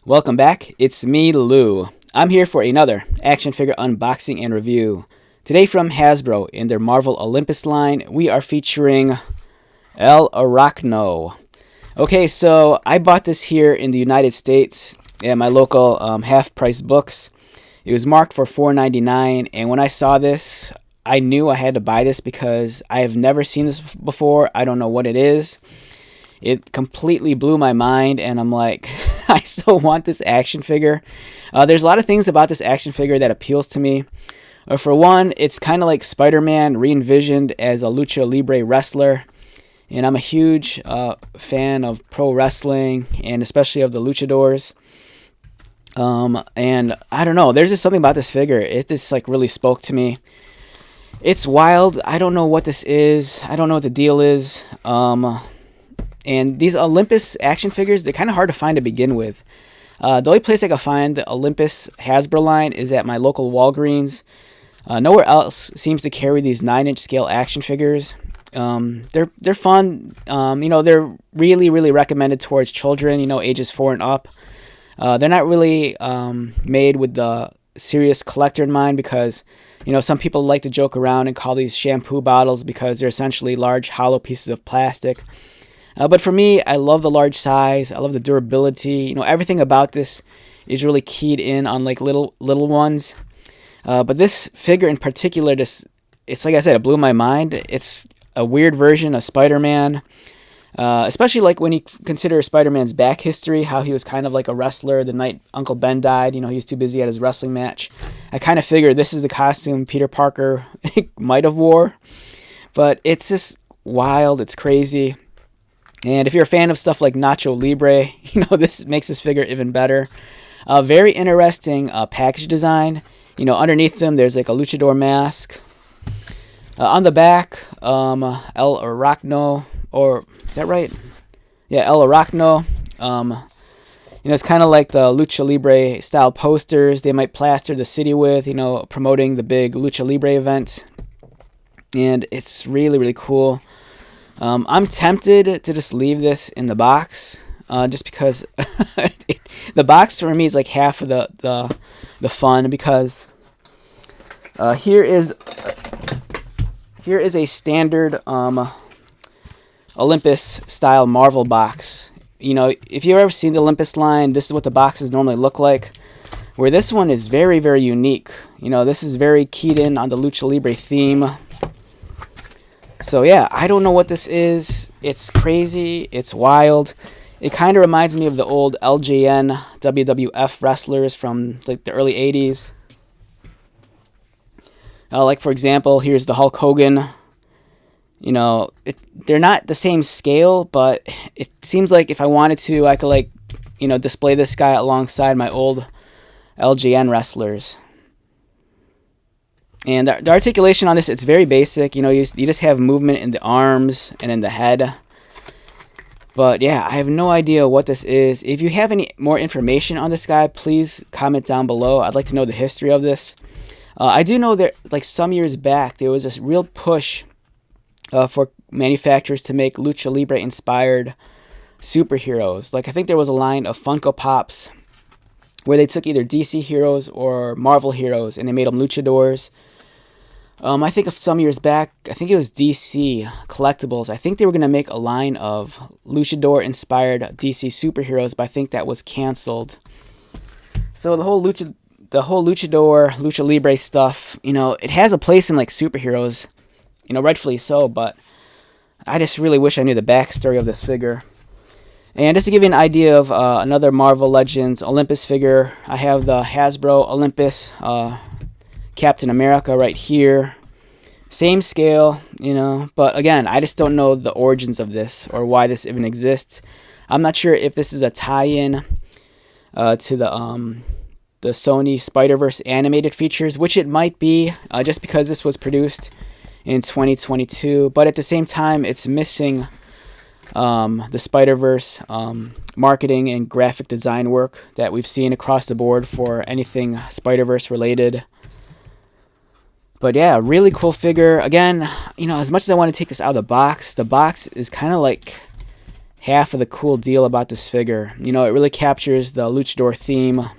Welcome back, it's me, Lou. I'm here for another action figure unboxing and review. Today from Hasbro, in their Marvel Olympus line, we are featuring Aracno. Okay, so I bought this here in the United States at my local half-price books. It was marked for $4.99, and when I saw this, I knew I had to buy this because I have never seen this before. I don't know what it is. It completely blew my mind, and I'm like, I still want this action figure. There's a lot of things about this action figure that appeals to me. For one, it's kind of like Spider-Man re-envisioned as a Lucha Libre wrestler. And I'm a huge fan of pro wrestling, and especially of the luchadors. And I don't know, there's just something about this figure. It just like really spoke to me. It's wild. I don't know what this is. I don't know what the deal is. And these Olympus action figures, they're kind of hard to find to begin with. The only place I can find the Olympus Hasbro line is at my local Walgreens. Nowhere else seems to carry these 9-inch scale action figures. They're fun. They're really recommended towards children, ages 4 and up. They're not really made with the serious collector in mind because, some people like to joke around and call these shampoo bottles because they're essentially large hollow pieces of plastic. But for me, I love the large size. I love the durability. Everything about this is really keyed in on like little ones. But this figure in particular, it's like I said, it blew my mind. It's a weird version of Spider-Man, especially like when you consider Spider-Man's back history, how he was kind of like a wrestler the night Uncle Ben died. He was too busy at his wrestling match. I kind of figured this is the costume Peter Parker might have wore. But it's just wild. It's crazy. And if you're a fan of stuff like Nacho Libre, this makes this figure even better. Very interesting package design. Underneath them, there's like a luchador mask. On the back, El Aracno, or is that right? Yeah, El Aracno. It's kind of like the Lucha Libre style posters they might plaster the city with, promoting the big Lucha Libre event. And it's really cool. I'm tempted to just leave this in the box, just because the box for me is like half of the fun. Because here is a standard Olympus style Marvel box. If you've ever seen the Olympus line, this is what the boxes normally look like. Where this one is very unique. This is very keyed in on the Lucha Libre theme. So yeah, I don't know what this is. It's crazy. It's wild. It kind of reminds me of the old LJN WWF wrestlers from like the early 80s. Like for example, here's the Hulk Hogan. They're not the same scale, but it seems like if I wanted to, I could display this guy alongside my old LJN wrestlers. And the articulation on this, it's very basic. You just have movement in the arms and in the head. But yeah, I have no idea what this is. If you have any more information on this guy, please comment down below. I'd like to know the history of this. I do know that like some years back, there was this real push for manufacturers to make Lucha Libre inspired superheroes. Like I think there was a line of Funko Pops where they took either DC heroes or Marvel heroes and they made them luchadors. I think of some years back, I think it was DC Collectibles. I think they were going to make a line of luchador-inspired DC superheroes, but I think that was canceled. So the whole luchador, Lucha Libre stuff, it has a place in like superheroes, rightfully so. But I just really wish I knew the backstory of this figure. And just to give you an idea of another Marvel Legends Olympus figure, I have the Hasbro Olympus Captain America right here. Same scale, but again, I just don't know the origins of this or why this even exists. I'm not sure if this is a tie-in to the Sony Spider-Verse animated features, which it might be, just because this was produced in 2022. But at the same time, it's missing the Spider-Verse marketing and graphic design work that we've seen across the board for anything Spider-Verse related. But yeah, really cool figure. Again, as much as I want to take this out of the box is kind of like half of the cool deal about this figure. You know, it really captures the luchador theme.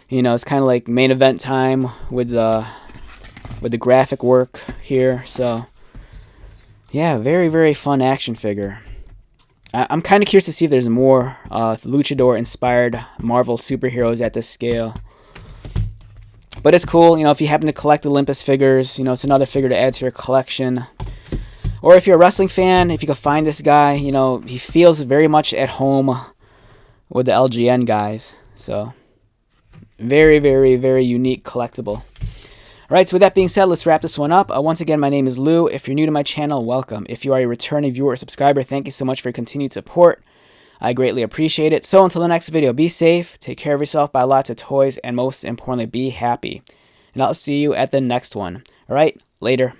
You know, it's kind of like main event time with the graphic work here. So yeah, very, very fun action figure. I'm kind of curious to see if there's more luchador-inspired Marvel superheroes at this scale. But it's cool, you know, if you happen to collect Olympus figures, you know, it's another figure to add to your collection. Or if you're a wrestling fan, if you can find this guy, you know, he feels very much at home with the LGN guys. So, very, very, very unique collectible. Alright, so with that being said, let's wrap this one up. Once again, my name is Lou. If you're new to my channel, welcome. If you are a returning viewer or subscriber, thank you so much for your continued support. I greatly appreciate it. So until the next video, be safe, take care of yourself, buy lots of toys, and most importantly, be happy. And I'll see you at the next one. Alright, later.